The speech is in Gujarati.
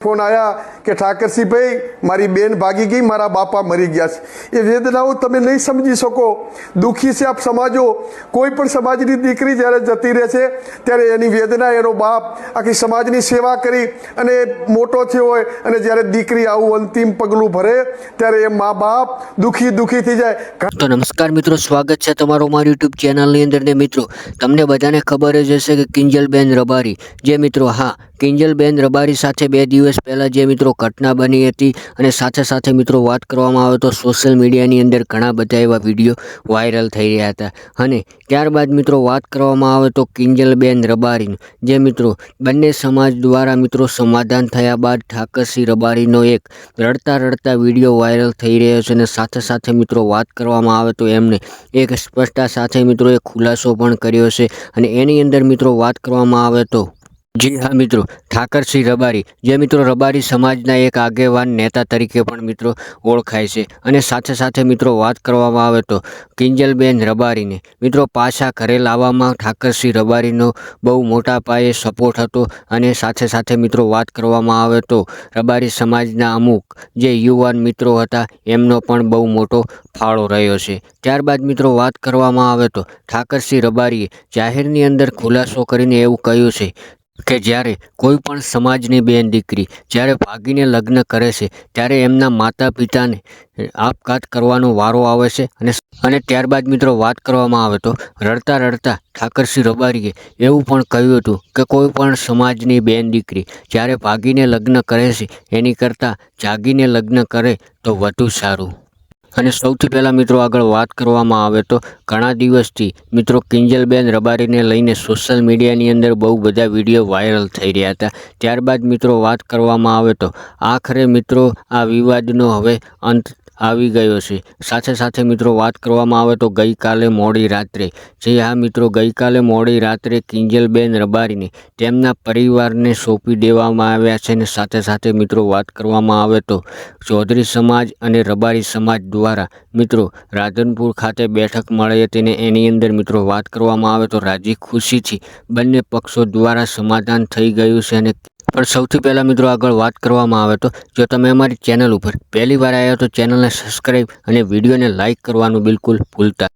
फोन आया कि ठाकरसिंह भाई मारी बेन भागी गई, मारा बापा मरी गया। ये वेदनाओं तमे नहीं समझी सको। दुखी से आप समाजो। कोई पण समाजनी दीकरी જ્યારે જતી રહે છે ત્યારે એની વેદના એનો બાપ આખી સમાજની સેવા કરી અને મોટો થયો હોય અને જ્યારે દીકરી આવું અંતિમ પગલું ભરે ત્યારે એ મા બાપ દુખી થઈ જાય। તો નમસ્કાર મિત્રો, સ્વાગત છે તમારું મારી યુટ્યુબ ચેનલની અંદર ને મિત્રો તમને બધાને ખબર જ હશે કે કિંજલબેન રબારી જે મિત્રો કિંજલબેન રબારી સાથે 2 દિવસ પહેલાં જે મિત્રો ઘટના બની હતી અને સાથે મિત્રો વાત કરવામાં આવે તો સોશિયલ મીડિયાની અંદર ઘણા બધા એવા વિડીયો વાયરલ થઈ રહ્યા હતા અને ત્યારબાદ મિત્રો વાત કરવામાં આવે તો કિંજલબેન રબારીનું જે મિત્રો બંને સમાજ દ્વારા મિત્રો સમાધાન થયા બાદ ઠાકરસિંહ રબારીનો એક રડતા વિડીયો વાયરલ થઈ રહ્યો છે અને સાથે મિત્રો વાત કરવામાં આવે તો એમને એક સ્પષ્ટતા સાથે મિત્રો એક ખુલાસો પણ કર્યો છે અને એની અંદર મિત્રો વાત કરવામાં આવે તો જી હા મિત્રો, ઠાકરસિંહ રબારી જે મિત્રો રબારી સમાજના એક આગેવાન નેતા તરીકે પણ મિત્રો ઓળખાય છે અને સાથે મિત્રો વાત કરવામાં આવે તો કિંજલબેન રબારીને મિત્રો પાછા ઘરે લાવવામાં ઠાકરસિંહ રબારીનો બહુ મોટા પાયે સપોર્ટ હતો અને સાથે મિત્રો વાત કરવામાં આવે તો રબારી સમાજના અમુક જે યુવાન મિત્રો હતા એમનો પણ બહુ મોટો ફાળો રહ્યો છે। ત્યારબાદ મિત્રો વાત કરવામાં આવે તો ઠાકરસિંહ રબારીએ જાહેરની અંદર ખુલાસો કરીને એવું કહ્યું છે કે જ્યારે કોઈ પણ સમાજની બેન દીકરી જ્યારે ભાગીને લગ્ન કરે છે ત્યારે એમના માતા પિતાને આપઘાત કરવાનો વારો આવે છે અને ત્યારબાદ મિત્રો વાત કરવામાં આવે તો રડતા ઠાકરસિંહ રબારીએ એવું પણ કહ્યું હતું કે કોઈ પણ સમાજની બેન દીકરી જ્યારે ભાગીને લગ્ન કરે છે એની કરતાં જાગીને લગ્ન કરે તો વધુ સારું। અને સૌથી પહેલાં મિત્રો આગળ વાત કરવામાં આવે તો ઘણા દિવસથી મિત્રો કિંજલબેન રબારીને લઈને સોશિયલ મીડિયાની અંદર બહુ બધા વિડીયો વાયરલ થઈ રહ્યા હતા। ત્યારબાદ મિત્રો વાત કરવામાં આવે તો આખરે મિત્રો આ વિવાદનો હવે અંત આવી ગયો છે। સાથે મિત્રો વાત કરવામાં આવે તો ગઈકાલે મોડી રાત્રે ગઈકાલે મોડી રાત્રે કિંજલબેન રબારીને તેમના પરિવારને સોંપી દેવામાં આવ્યા છે અને સાથે મિત્રો વાત કરવામાં આવે તો ચૌધરી સમાજ અને રબારી સમાજ દ્વારા મિત્રો રાધનપુર ખાતે બેઠક મળી હતી અને એની અંદર મિત્રો વાત કરવામાં આવે તો રાજી ખુશીથી બંને પક્ષો દ્વારા સમાધાન થઈ ગયું છે। અને પણ સૌથી પહેલાં મિત્રો આગળ વાત કરવામાં આવે તો જો તમે અમારી ચેનલ ઉપર પહેલી વાર આવ્યા તો ચેનલને સબસ્ક્રાઈબ અને વિડીયોને લાઇક કરવાનું બિલકુલ ભૂલતા